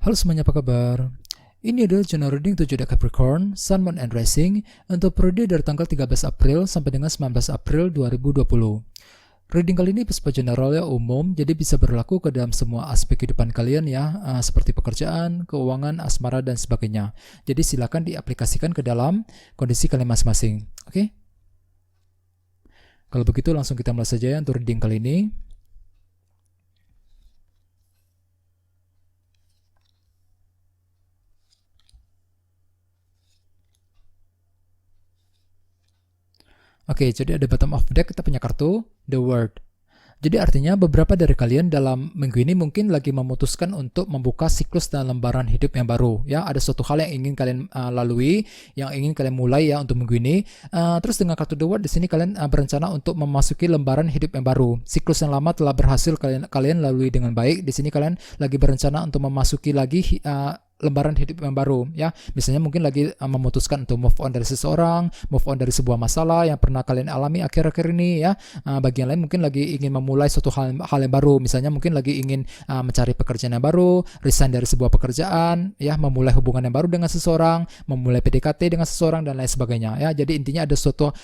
Halo semuanya, apa kabar? Ini adalah channel reading 7 deck Capricorn, Sun, Moon, and Rising untuk periode dari tanggal 13 April sampai dengan 19 April 2020. Reading kali ini bersifat generalnya umum, jadi bisa berlaku ke dalam semua aspek kehidupan kalian ya, seperti pekerjaan, keuangan, asmara, dan sebagainya. Jadi silakan diaplikasikan ke dalam kondisi kalian masing-masing. Oke? Kalau begitu langsung kita mulai saja ya untuk reading kali ini. Oke, jadi ada bottom of deck, kita punya kartu The World. Jadi artinya beberapa dari kalian dalam minggu ini mungkin lagi memutuskan untuk membuka siklus dan lembaran hidup yang baru. Ya, ada suatu hal yang ingin kalian lalui, yang ingin kalian mulai ya untuk minggu ini. Terus dengan kartu The World di sini kalian berencana untuk memasuki lembaran hidup yang baru. Siklus yang lama telah berhasil kalian lalui dengan baik. Di sini kalian lagi berencana untuk memasuki lagi lembaran hidup yang baru ya. Misalnya mungkin lagi memutuskan untuk move on dari seseorang, move on dari sebuah masalah yang pernah kalian alami akhir-akhir ini ya. Bagian lain mungkin lagi ingin memulai suatu hal yang baru. Misalnya mungkin lagi ingin mencari pekerjaan yang baru, resign dari sebuah pekerjaan ya, memulai hubungan yang baru dengan seseorang, memulai PDKT dengan seseorang dan lain sebagainya ya. Jadi intinya ada suatu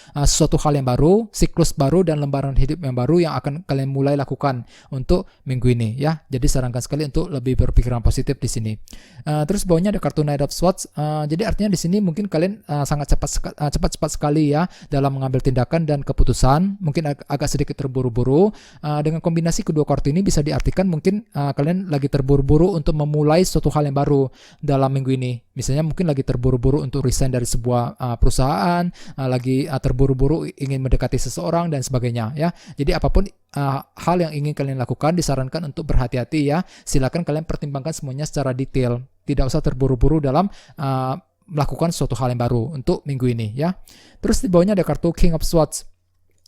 hal yang baru, siklus baru dan lembaran hidup yang baru yang akan kalian mulai lakukan untuk minggu ini ya. Jadi sarankan sekali untuk lebih berpikiran positif di sini. Terus bawahnya ada kartu Knight of Swords. Jadi artinya di sini mungkin kalian sangat cepat sekali ya dalam mengambil tindakan dan keputusan. Mungkin agak sedikit terburu-buru. Dengan kombinasi kedua kartu ini bisa diartikan mungkin kalian lagi terburu-buru untuk memulai suatu hal yang baru dalam minggu ini. Misalnya mungkin lagi terburu-buru untuk resign dari sebuah perusahaan, lagi terburu-buru ingin mendekati seseorang dan sebagainya ya. Jadi apapun hal yang ingin kalian lakukan disarankan untuk berhati-hati ya. Silakan kalian pertimbangkan semuanya secara detail. Tidak usah terburu-buru dalam melakukan suatu hal yang baru untuk minggu ini ya. Terus di bawahnya ada kartu King of Swords.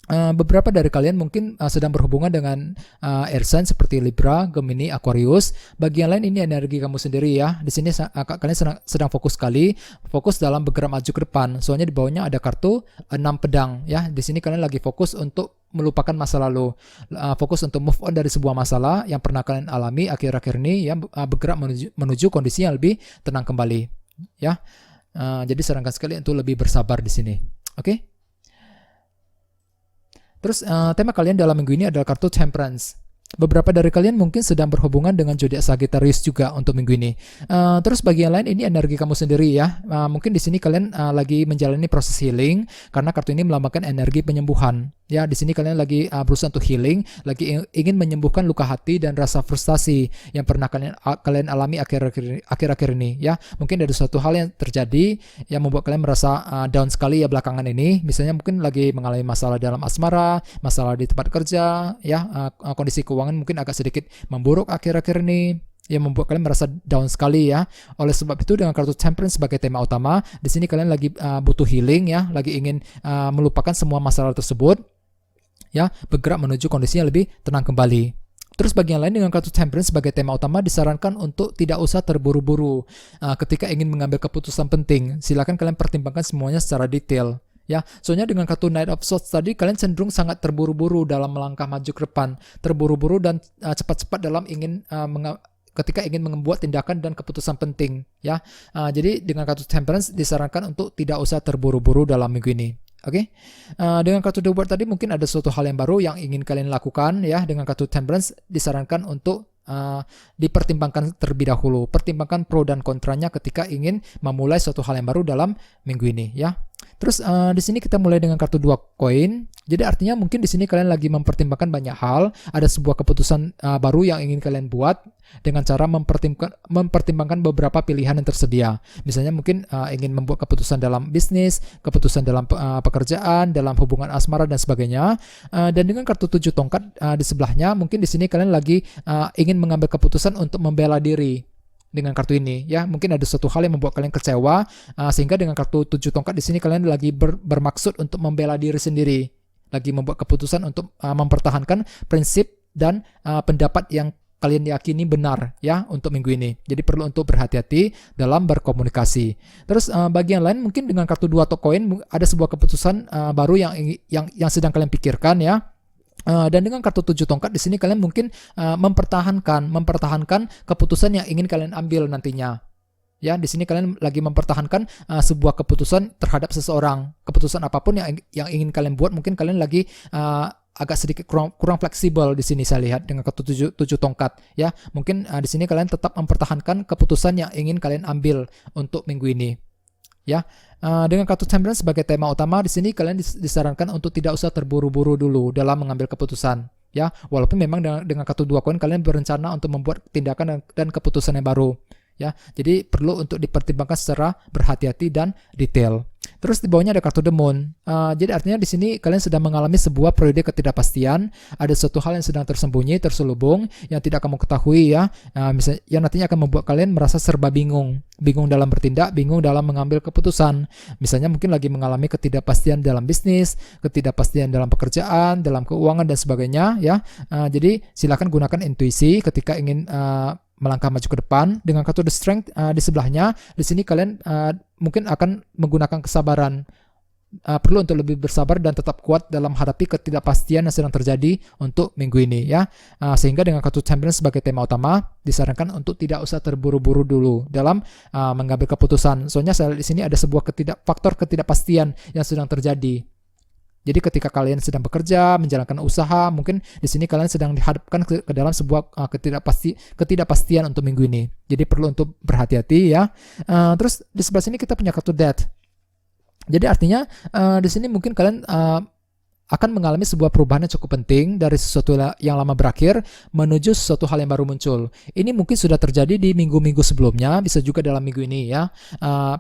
Beberapa dari kalian mungkin sedang berhubungan dengan air sign seperti Libra, Gemini, Aquarius. Bagian lain ini energi kamu sendiri ya. Di sini kalian sedang fokus dalam bergerak maju ke depan. Soalnya di bawahnya ada kartu 6 pedang ya. Di sini kalian lagi fokus untuk melupakan masa lalu, fokus untuk move on dari sebuah masalah yang pernah kalian alami akhir-akhir ini ya, bergerak menuju kondisi yang lebih tenang kembali ya. Jadi sarankan sekali untuk lebih bersabar di sini. Oke? Terus tema kalian dalam minggu ini adalah kartu Temperance. Beberapa dari kalian mungkin sedang berhubungan dengan zodiak Sagittarius juga untuk minggu ini. Terus bagian lain ini energi kamu sendiri ya. Mungkin di sini kalian lagi menjalani proses healing karena kartu ini melambangkan energi penyembuhan. Ya, di sini kalian lagi berusaha untuk healing, lagi ingin menyembuhkan luka hati dan rasa frustasi yang pernah kalian alami akhir-akhir ini ya. Mungkin ada suatu hal yang terjadi yang membuat kalian merasa down sekali ya belakangan ini. Misalnya mungkin lagi mengalami masalah dalam asmara, masalah di tempat kerja ya, kondisi keuangan mungkin agak sedikit memburuk akhir-akhir ini yang membuat kalian merasa down sekali ya. Oleh sebab itu dengan kartu Temperance sebagai tema utama, di sini kalian lagi butuh healing ya, lagi ingin melupakan semua masalah tersebut ya, bergerak menuju kondisi yang lebih tenang kembali. Terus bagian lain dengan kartu Temperance sebagai tema utama disarankan untuk tidak usah terburu-buru ketika ingin mengambil keputusan penting. Silakan kalian pertimbangkan semuanya secara detail. Ya, soalnya dengan kartu Knight of Swords tadi kalian cenderung sangat terburu-buru dalam melangkah maju ke depan, terburu-buru dan cepat-cepat dalam ketika ingin membuat tindakan dan keputusan penting ya. Jadi dengan kartu Temperance disarankan untuk tidak usah terburu-buru dalam minggu ini. Oke, dengan kartu The World tadi mungkin ada suatu hal yang baru yang ingin kalian lakukan ya. Dengan kartu Temperance disarankan untuk dipertimbangkan terlebih dahulu, pertimbangkan pro dan kontranya ketika ingin memulai suatu hal yang baru dalam minggu ini ya. Terus di sini kita mulai dengan kartu 2 koin. Jadi artinya mungkin di sini kalian lagi mempertimbangkan banyak hal, ada sebuah keputusan baru yang ingin kalian buat dengan cara mempertimbangkan beberapa pilihan yang tersedia. Misalnya mungkin ingin membuat keputusan dalam bisnis, keputusan dalam pekerjaan, dalam hubungan asmara dan sebagainya. Dan dengan kartu 7 tongkat di sebelahnya, mungkin di sini kalian lagi ingin mengambil keputusan untuk membela diri. Dengan kartu ini ya, mungkin ada suatu hal yang membuat kalian kecewa sehingga dengan kartu 7 tongkat di sini kalian lagi bermaksud untuk membela diri sendiri, lagi membuat keputusan untuk mempertahankan prinsip dan pendapat yang kalian yakini benar ya untuk minggu ini. Jadi perlu untuk berhati-hati dalam berkomunikasi. Terus bagian lain mungkin dengan kartu 2 koin ada sebuah keputusan baru yang sedang kalian pikirkan ya. Dan dengan kartu 7 tongkat di sini kalian mungkin mempertahankan keputusan yang ingin kalian ambil nantinya. Ya, di sini kalian lagi mempertahankan sebuah keputusan terhadap seseorang. Keputusan apapun yang ingin kalian buat, mungkin kalian lagi agak sedikit kurang fleksibel di sini saya lihat dengan kartu 7 tongkat. Ya, mungkin di sini kalian tetap mempertahankan keputusan yang ingin kalian ambil untuk minggu ini. Ya, dengan kartu Temperance sebagai tema utama di sini kalian disarankan untuk tidak usah terburu-buru dulu dalam mengambil keputusan. Ya, walaupun memang dengan kartu 2 koin kalian berencana untuk membuat tindakan dan keputusan yang baru. Ya, jadi perlu untuk dipertimbangkan secara berhati-hati dan detail. Terus di bawahnya ada kartu The Moon. Jadi artinya di sini kalian sedang mengalami sebuah periode ketidakpastian. Ada suatu hal yang sedang tersembunyi, terselubung, yang tidak kamu ketahui ya. Misalnya, yang nantinya akan membuat kalian merasa serba bingung. Bingung dalam bertindak, bingung dalam mengambil keputusan. Misalnya mungkin lagi mengalami ketidakpastian dalam bisnis, ketidakpastian dalam pekerjaan, dalam keuangan dan sebagainya ya. Jadi silakan gunakan intuisi ketika ingin melangkah maju ke depan. Dengan kartu The Strength di sebelahnya, di sini kalian mungkin akan menggunakan kesabaran. Perlu untuk lebih bersabar dan tetap kuat dalam hadapi ketidakpastian yang sedang terjadi untuk minggu ini ya. Sehingga dengan kartu Temperance sebagai tema utama disarankan untuk tidak usah terburu-buru dulu dalam mengambil keputusan. Soalnya di sini ada sebuah faktor ketidakpastian yang sedang terjadi. Jadi ketika kalian sedang bekerja, menjalankan usaha, mungkin di sini kalian sedang dihadapkan ke dalam sebuah ketidakpastian untuk minggu ini. Jadi perlu untuk berhati-hati ya. Terus di sebelah sini kita punya kartu Death. Jadi artinya di sini mungkin kalian akan mengalami sebuah perubahan yang cukup penting dari sesuatu yang lama berakhir menuju sesuatu hal yang baru muncul. Ini mungkin sudah terjadi di minggu-minggu sebelumnya, bisa juga dalam minggu ini ya.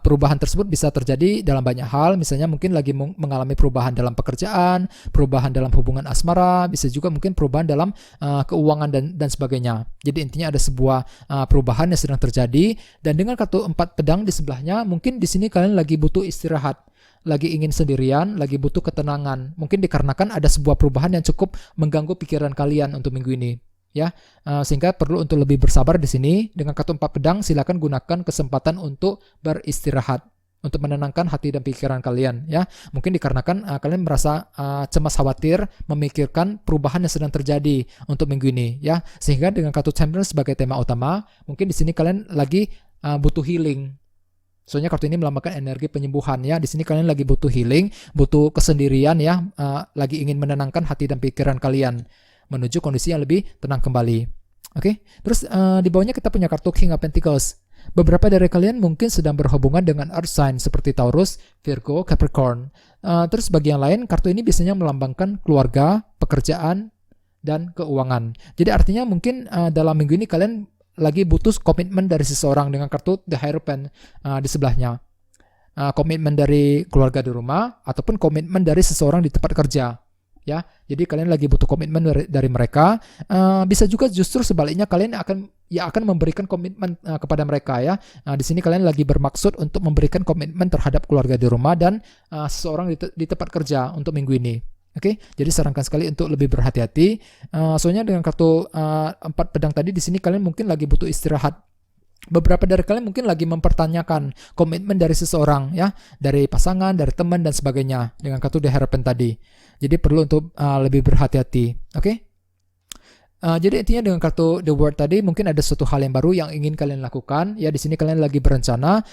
Perubahan tersebut bisa terjadi dalam banyak hal, misalnya mungkin lagi mengalami perubahan dalam pekerjaan, perubahan dalam hubungan asmara, bisa juga mungkin perubahan dalam keuangan dan sebagainya. Jadi intinya ada sebuah perubahan yang sedang terjadi, dan dengan kartu 4 pedang di sebelahnya, mungkin di sini kalian lagi butuh istirahat. Lagi ingin sendirian, lagi butuh ketenangan. Mungkin dikarenakan ada sebuah perubahan yang cukup mengganggu pikiran kalian untuk minggu ini, ya. Sehingga perlu untuk lebih bersabar di sini. Dengan kartu 4 pedang, silakan gunakan kesempatan untuk beristirahat, untuk menenangkan hati dan pikiran kalian, ya. Mungkin dikarenakan kalian merasa cemas khawatir, memikirkan perubahan yang sedang terjadi untuk minggu ini, ya. Sehingga dengan kartu Temperance sebagai tema utama, mungkin di sini kalian lagi butuh healing. Soalnya kartu ini melambangkan energi penyembuhan ya. Di sini kalian lagi butuh healing, butuh kesendirian ya, lagi ingin menenangkan hati dan pikiran kalian menuju kondisi yang lebih tenang kembali. Oke. Terus di bawahnya kita punya kartu King of Pentacles. Beberapa dari kalian mungkin sedang berhubungan dengan earth sign seperti Taurus, Virgo, Capricorn. Terus bagi yang lain, kartu ini biasanya melambangkan keluarga, pekerjaan, dan keuangan. Jadi artinya mungkin dalam minggu ini kalian lagi butuh komitmen dari seseorang dengan kartu The Hierophant di sebelahnya. Komitmen dari keluarga di rumah ataupun komitmen dari seseorang di tempat kerja. Ya, jadi kalian lagi butuh komitmen dari mereka. Bisa juga justru sebaliknya kalian akan memberikan komitmen kepada mereka ya. Di sini kalian lagi bermaksud untuk memberikan komitmen terhadap keluarga di rumah dan seseorang di tempat kerja untuk minggu ini. Oke, jadi sarankan sekali untuk lebih berhati-hati. Soalnya dengan kartu 4 pedang tadi di sini kalian mungkin lagi butuh istirahat. Beberapa dari kalian mungkin lagi mempertanyakan komitmen dari seseorang ya, dari pasangan, dari teman dan sebagainya dengan kartu The Hierophant tadi. Jadi perlu untuk lebih berhati-hati. Oke? Jadi intinya dengan kartu The World tadi mungkin ada suatu hal yang baru yang ingin kalian lakukan. Ya di sini kalian lagi berencana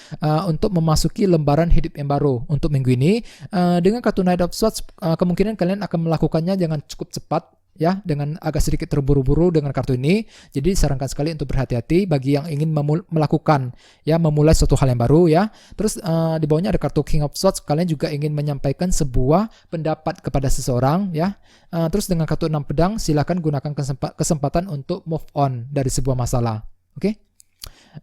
untuk memasuki lembaran hidup yang baru untuk minggu ini. Dengan kartu Knight of Swords kemungkinan kalian akan melakukannya dengan cukup cepat. Ya, dengan agak sedikit terburu-buru dengan kartu ini. Jadi sarankan sekali untuk berhati-hati bagi yang ingin melakukan ya, memulai suatu hal yang baru ya. Terus di bawahnya ada kartu King of Swords. Kalian juga ingin menyampaikan sebuah pendapat kepada seseorang ya. Terus dengan kartu 6 pedang silakan gunakan kesempatan untuk move on dari sebuah masalah. Oke?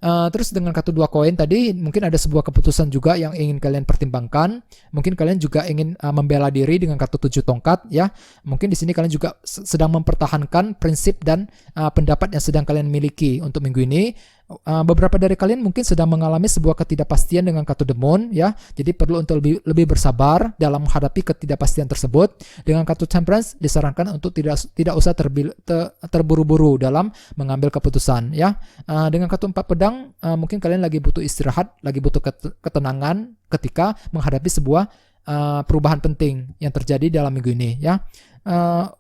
Terus dengan kartu 2 koin tadi mungkin ada sebuah keputusan juga yang ingin kalian pertimbangkan. Mungkin kalian juga ingin membela diri dengan kartu 7 tongkat ya. Mungkin di sini kalian juga sedang mempertahankan prinsip dan pendapat yang sedang kalian miliki untuk minggu ini. Beberapa dari kalian mungkin sedang mengalami sebuah ketidakpastian dengan kartu The Moon ya. Jadi perlu untuk lebih bersabar dalam menghadapi ketidakpastian tersebut. Dengan kartu Temperance disarankan untuk tidak usah terburu-buru dalam mengambil keputusan ya. Dengan kartu 4 pedang mungkin kalian lagi butuh istirahat, lagi butuh ketenangan ketika menghadapi sebuah perubahan penting yang terjadi dalam minggu ini ya.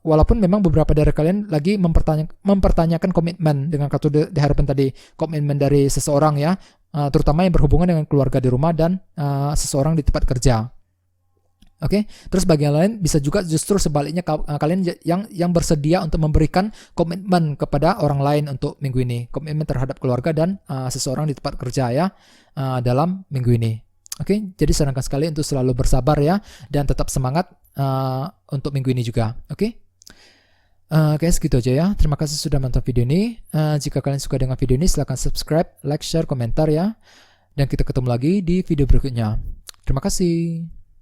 Walaupun memang beberapa dari kalian lagi mempertanyakan komitmen dengan kartu The Hierophant tadi, komitmen dari seseorang ya, terutama yang berhubungan dengan keluarga di rumah dan seseorang di tempat kerja. Oke, terus bagian lain bisa juga justru sebaliknya, kalian yang bersedia untuk memberikan komitmen kepada orang lain untuk minggu ini, komitmen terhadap keluarga dan seseorang di tempat kerja ya, dalam minggu ini. Oke, jadi sarankan sekali untuk selalu bersabar ya, dan tetap semangat untuk minggu ini juga. Oke, segitu aja ya. Terima kasih sudah menonton video ini. Jika kalian suka dengan video ini, silahkan subscribe, like, share, komentar ya. Dan kita ketemu lagi di video berikutnya. Terima kasih.